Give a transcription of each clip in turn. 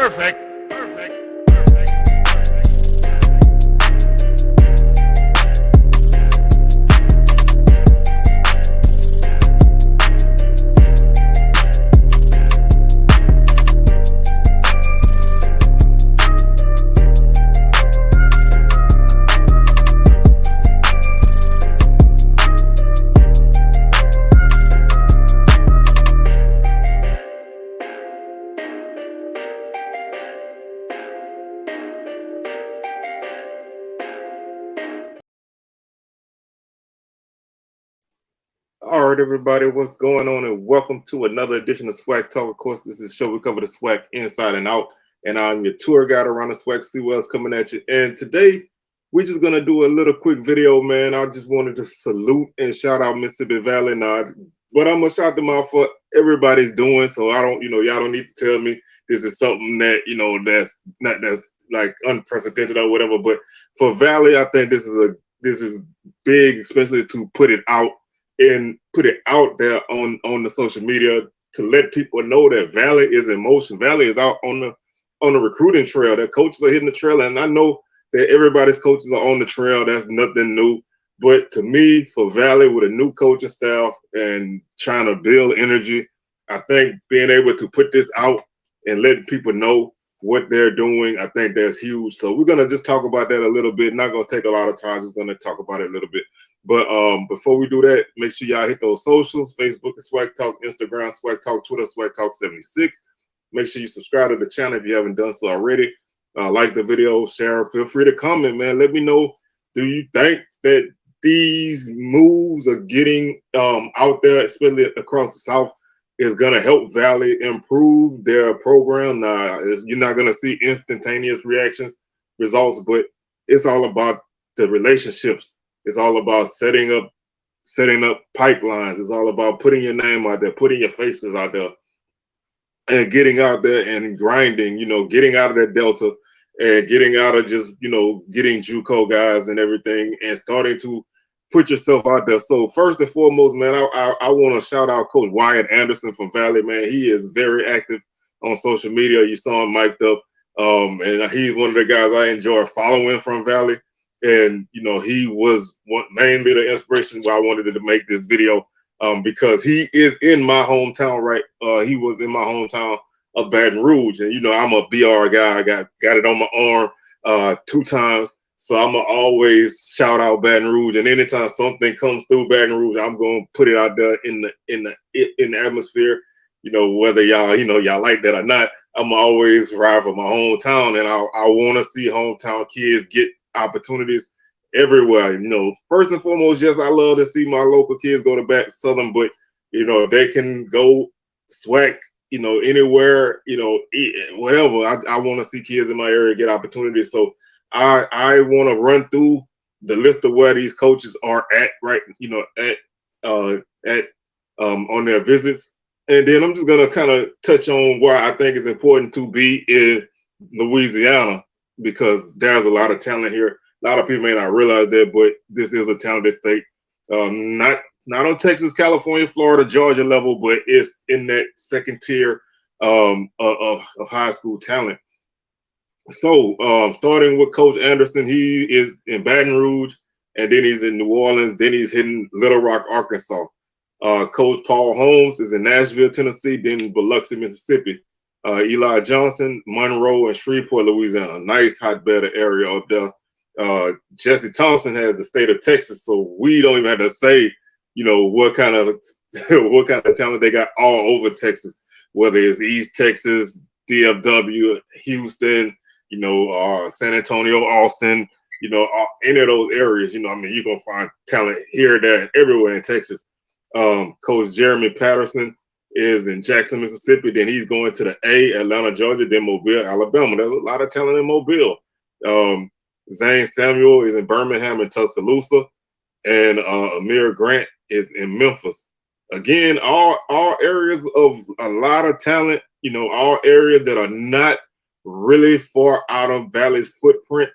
Perfect. All right, everybody, what's going on? And welcome to another edition of SWAC Talk. Of course, this is a show we cover the SWAC inside and out. And I'm your tour guide around the SWAC, see what else coming at you. And today, we're just going to do a little quick video, man. I just wanted to salute and shout out Mississippi Valley. Now, but I'm going to shout them out for everybody's doing. So I don't, y'all don't need to tell me this is something that, that's like unprecedented or whatever. But for Valley, I think this is big, especially to put it out and put it out there on the social media to let people know that Valley is in motion. Valley is out on the recruiting trail. Their coaches are hitting the trail, and I know that everybody's coaches are on the trail. That's nothing new. But to me, for Valley with a new coaching staff and trying to build energy, I think being able to put this out and letting people know what they're doing, I think that's huge. So we're gonna just talk about that a little bit. Not gonna take a lot of time, just gonna talk about it a little bit. But before we do that, make sure y'all hit those socials: Facebook and SWAC Talk, Instagram SWAC Talk, Twitter SWAC Talk 76. Make sure you subscribe to the channel if you haven't done so already. Like the video, share. Feel free to comment, man. Let me know, do you think that these moves are getting out there, especially across the South, is going to help Valley improve their program? Now, you're not going to see instantaneous results, but it's all about the relationships. It's all about setting up pipelines. It's all about putting your name out there, putting your faces out there, and getting out there and grinding, getting out of that Delta and getting out of just, getting JUCO guys and everything and starting to put yourself out there. So first and foremost, man, I want to shout out Coach Wyatt Anderson from Valley, man. He is very active on social media. You saw him mic'd up, and he's one of the guys I enjoy following from Valley. And, he was mainly the inspiration why I wanted to make this video, because he is in my hometown, right? He was in my hometown of Baton Rouge. And, I'm a BR guy. I got it on my arm 2 times. So I'm going to always shout out Baton Rouge. And anytime something comes through Baton Rouge, I'm going to put it out there in the atmosphere. Whether y'all like that or not, I'm always ride for my hometown. And I want to see hometown kids get opportunities everywhere. First and foremost, yes, I love to see my local kids go to Southern, but if they can go SWAC, anywhere, whatever, I want to see kids in my area get opportunities. So I want to run through the list of where these coaches are at, right? On their visits, and then I'm just gonna kind of touch on where I think it's important to be in Louisiana, because there's a lot of talent here. A lot of people may not realize that, but this is a talented state. Not on Texas, California, Florida, Georgia level, but it's in that second tier of high school talent. So starting with Coach Anderson, he is in Baton Rouge, and then he's in New Orleans, then he's hitting Little Rock, Arkansas. Coach Paul Holmes is in Nashville, Tennessee, then Biloxi, Mississippi. Eli Johnson, Monroe, and Shreveport, Louisiana. Nice hotbed area up there. Jesse Thompson has the state of Texas, so we don't even have to say, what kind of talent they got all over Texas, whether it's East Texas, DFW, Houston, San Antonio, Austin, any of those areas. You're gonna find talent here, there, and everywhere in Texas. Coach Jeremy Patterson is in Jackson, Mississippi. Then he's going to the A, Atlanta, Georgia, then Mobile, Alabama. There's a lot of talent in Mobile. Zane Samuel is in Birmingham and Tuscaloosa, and Amir Grant is in Memphis. Again, all areas of a lot of talent, all areas that are not really far out of Valley's footprint.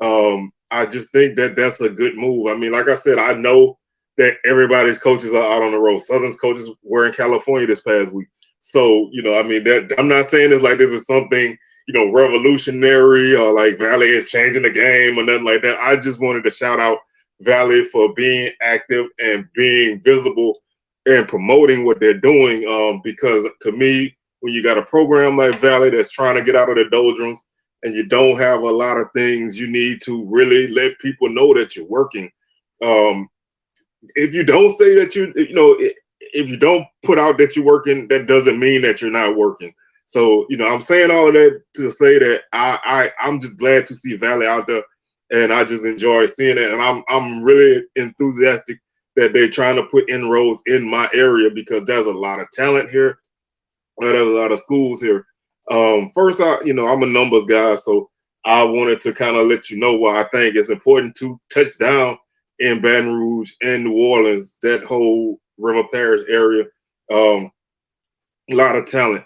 I just think that that's a good move. I mean, like I said, I know that everybody's coaches are out on the road. Southern's coaches were in California this past week. So, that I'm not saying this like this is something, revolutionary or like Valley is changing the game or nothing like that. I just wanted to shout out Valley for being active and being visible and promoting what they're doing. Because to me, when you got a program like Valley that's trying to get out of the doldrums and you don't have a lot of things you need to really let people know that you're working. If you don't say that if you don't put out that you're working, that doesn't mean that you're not working. So, I'm saying all of that to say that I'm just glad to see Valley out there, and I just enjoy seeing it. And I'm really enthusiastic that they're trying to put inroads in my area because there's a lot of talent here. There's a lot of schools here. First, I'm a numbers guy, so I wanted to kind of let you know why I think it's important to touch down in Baton Rouge and New Orleans, that whole River Parish area. A lot of talent.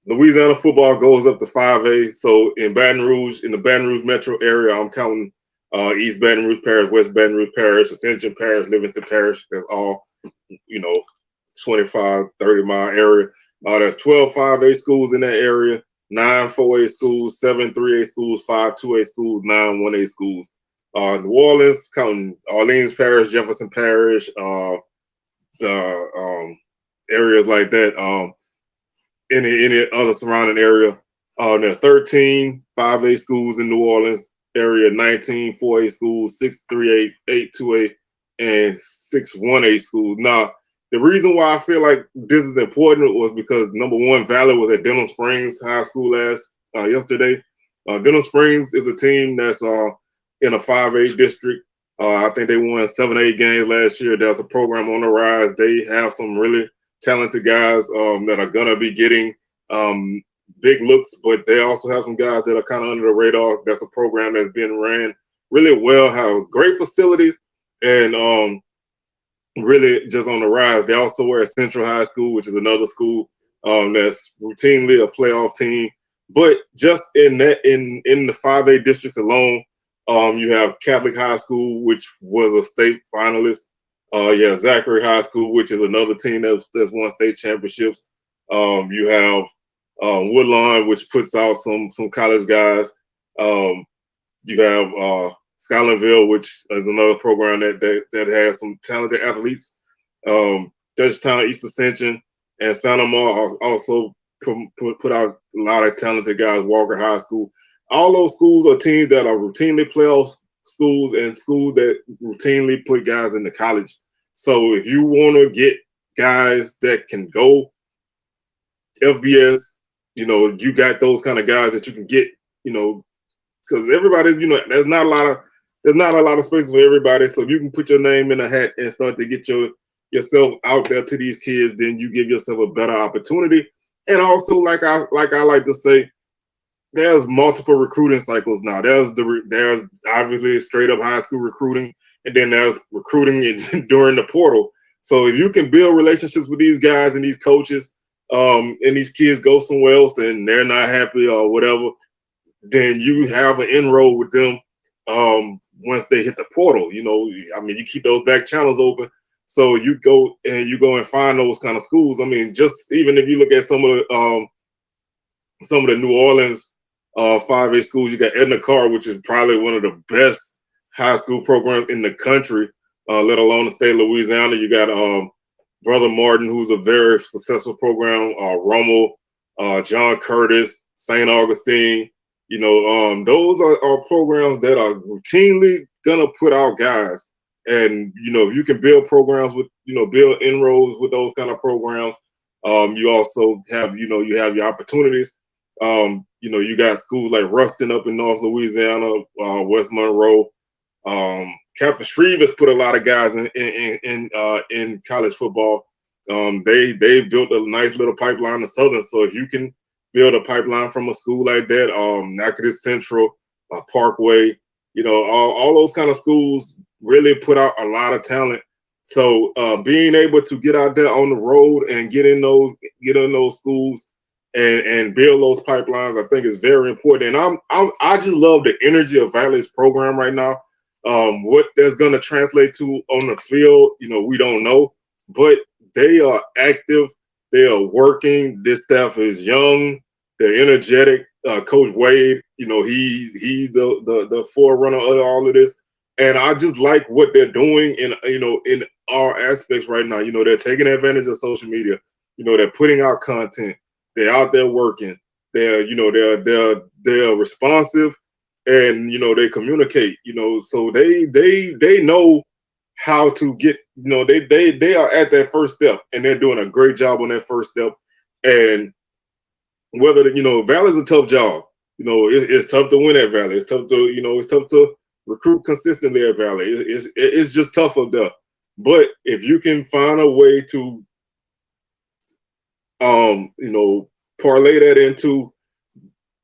Louisiana football goes up to 5A. So in Baton Rouge, in the Baton Rouge metro area, I'm counting East Baton Rouge Parish, West Baton Rouge Parish, Ascension Parish, Livingston Parish. That's all, 25, 30-mile area. There's 12 5A schools in that area, 9 4A schools, 7 3A schools, 5 2A schools, 9 1A schools. New Orleans, counting Orleans Parish, Jefferson Parish, areas like that. Any other surrounding area. There's 13 5A schools in New Orleans area, 19 4A schools, 6 3A, 8 2A, and 6 1A schools. Now, the reason why I feel like this is important was because, number one, Valley was at Denham Springs High School yesterday. Denham Springs is a team that's in a 5A district. I think they won 7-8 games last year. There's a program on the rise. They have some really talented guys that are going to be getting big looks, but they also have some guys that are kind of under the radar. That's a program that's been ran really well, have great facilities, and really just on the rise. They also were at Central High School, which is another school that's routinely a playoff team. But just in the 5A districts alone, you have Catholic High School, which was a state finalist. Zachary High School, which is another team that's won state championships. You have Woodlawn, which puts out some college guys. You have Scotlandville, which is another program that has some talented athletes. Touchdown, East Ascension, and Santa Mar also put out a lot of talented guys. Walker High School. All those schools are teams that are routinely playoff schools and schools that routinely put guys into college. So if you want to get guys that can go FBS, you got those kind of guys that you can get, because everybody's, there's not a lot of spaces for everybody. So if you can put your name in a hat and start to get yourself out there to these kids, then you give yourself a better opportunity. And also, like I like to say, there's multiple recruiting cycles now. There's obviously straight up high school recruiting, and then there's recruiting during the portal. So if you can build relationships with these guys and these coaches, and these kids go somewhere else and they're not happy or whatever, then you have an inroad with them once they hit the portal. You keep those back channels open. So you go and find those kind of schools. Just even if you look at some of the New Orleans 5A schools, you got Edna Carr, which is probably one of the best high school programs in the country, let alone the state of Louisiana. You got Brother Martin, who's a very successful program, Rummel, John Curtis, St. Augustine. Those are programs that are routinely gonna put out guys. And if you can build programs with, build inroads with those kind of programs, you also have, you have your opportunities. You got schools like Ruston up in North Louisiana, West Monroe. Captain Shreve has put a lot of guys in college football. They built a nice little pipeline to Southern. So if you can build a pipeline from a school like that, Natchitoches Central, Parkway, all those kind of schools really put out a lot of talent. So being able to get out there on the road and get in those schools and build those pipelines, I think is very important. And I just love the energy of Valley's program right now. What that's going to translate to on the field, we don't know, but they are active. They are working. This staff is young. the energetic Coach Wade. You know, he's the forerunner of all of this, and I just like what they're doing in in all aspects right now. You know, they're taking advantage of social media. You know, they're putting out content. They're out there working. They're responsive, and they communicate. So they know how to get. They are at that first step, and they're doing a great job on that first step. And whether Valley is a tough job. It's tough to win at Valley. It's tough to it's tough to recruit consistently at Valley. It's just tough up there. But if you can find a way to parlay that into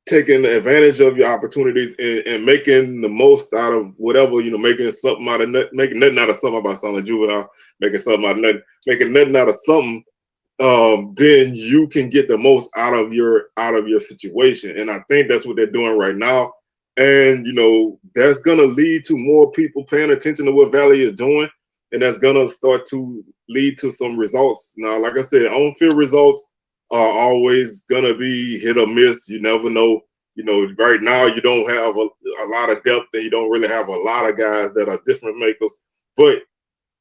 taking advantage of your opportunities and making the most out of whatever, making something out of making nothing out of something, about sounding like juvenile, making something out of nothing, making nothing out of something, then you can get the most out of your situation. And I think that's what they're doing right now. And that's gonna lead to more people paying attention to what Valley is doing, and that's gonna start to lead to some results. Now, like I said, on-field results are always gonna be hit or miss. You never know. Right now you don't have a lot of depth, and you don't really have a lot of guys that are difference makers. But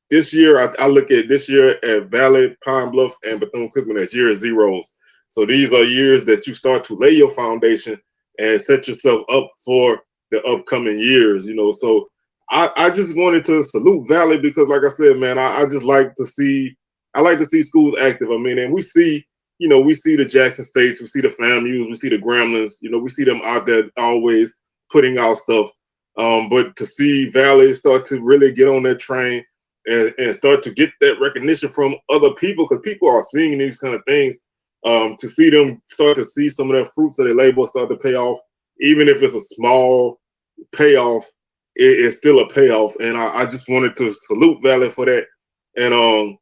this year, I look at this year at Valley, Pine Bluff, and Bethune-Cookman as year zeros. So these are years that you start to lay your foundation and set yourself up for the upcoming years. So I just wanted to salute Valley because, like I said, man, I just like to see schools active. I mean, and we see the Jackson States, we see the FAMUs, we see the Gremlins, we see them out there always putting out stuff. But to see Valley start to really get on that train and start to get that recognition from other people, because people are seeing these kind of things, to see them start to see some of their fruits of their labor start to pay off, even if it's a small payoff, it's still a payoff. And I just wanted to salute Valley for that, and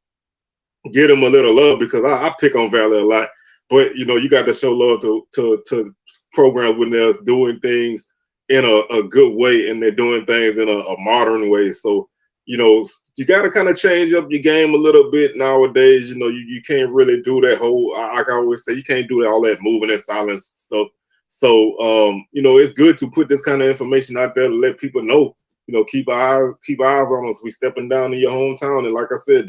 give them a little love, because I pick on Valley a lot, but you got to show love to programs when they're doing things in a good way, and they're doing things in a modern way. So you got to kind of change up your game a little bit nowadays. You can't really do that whole, like I always say, you can't do all that moving and silence stuff. So it's good to put this kind of information out there to let people know. Keep eyes on us. We stepping down in your hometown, and like I said,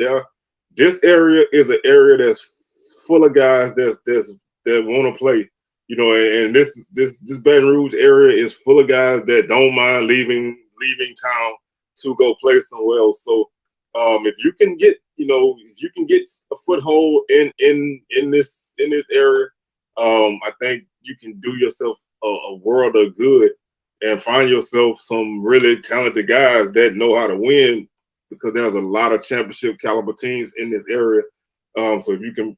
this area is an area that's full of guys that want to play. And this Baton Rouge area is full of guys that don't mind leaving town to go play somewhere else. So if you can get a foothold in this area, I think you can do yourself a world of good and find yourself some really talented guys that know how to win, because there's a lot of championship caliber teams in this area. So if you can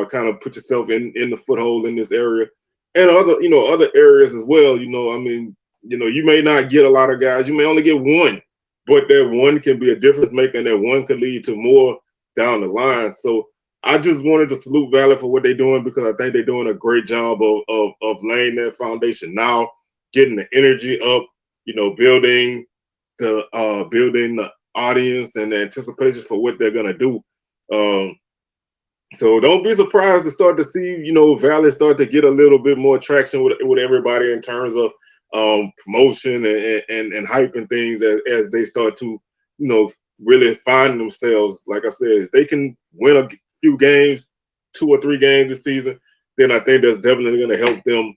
kind of put yourself in the foothold in this area and other areas as well. I mean, you may not get a lot of guys. You may only get one, but that one can be a difference maker, and that one could lead to more down the line. So I just wanted to salute Valley for what they're doing, because I think they're doing a great job of laying that foundation now, getting the energy up, building the audience and the anticipation for what they're gonna do. So don't be surprised to start to see, Valley start to get a little bit more traction with everybody in terms of promotion and hyping things as they start to, really find themselves. Like I said, if they can win a few games, 2 or 3 games this season, then I think that's definitely going to help them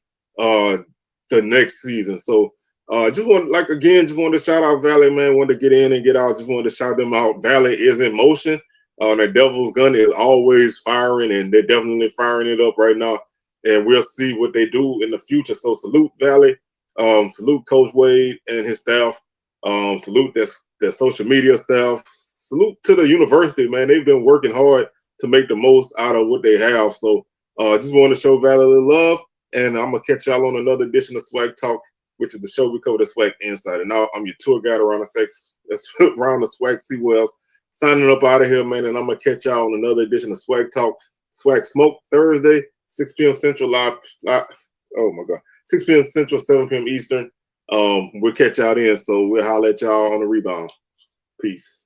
the next season. So just wanted to shout out Valley, man. Wanted to get in and get out. Just wanted to shout them out. Valley is in motion. The Devil's gun is always firing, and they're definitely firing it up right now. And we'll see what they do in the future. So salute Valley. Salute Coach Wade and his staff. Salute their social media staff. Salute to the university, man. They've been working hard to make the most out of what they have. So just want to show Valley a little love. And I'm going to catch y'all on another edition of SWAC Talk, which is the show we cover the SWAC inside. And now I'm your tour guide around the SWAC Seawells. Signing up out of here, man. And I'm going to catch y'all on another edition of SWAC Talk. SWAC Smoke Thursday, 6 p.m. Central live. Oh, my God. 6 p.m. Central, 7 p.m. Eastern. We'll catch y'all in. So we'll holler at y'all on the rebound. Peace.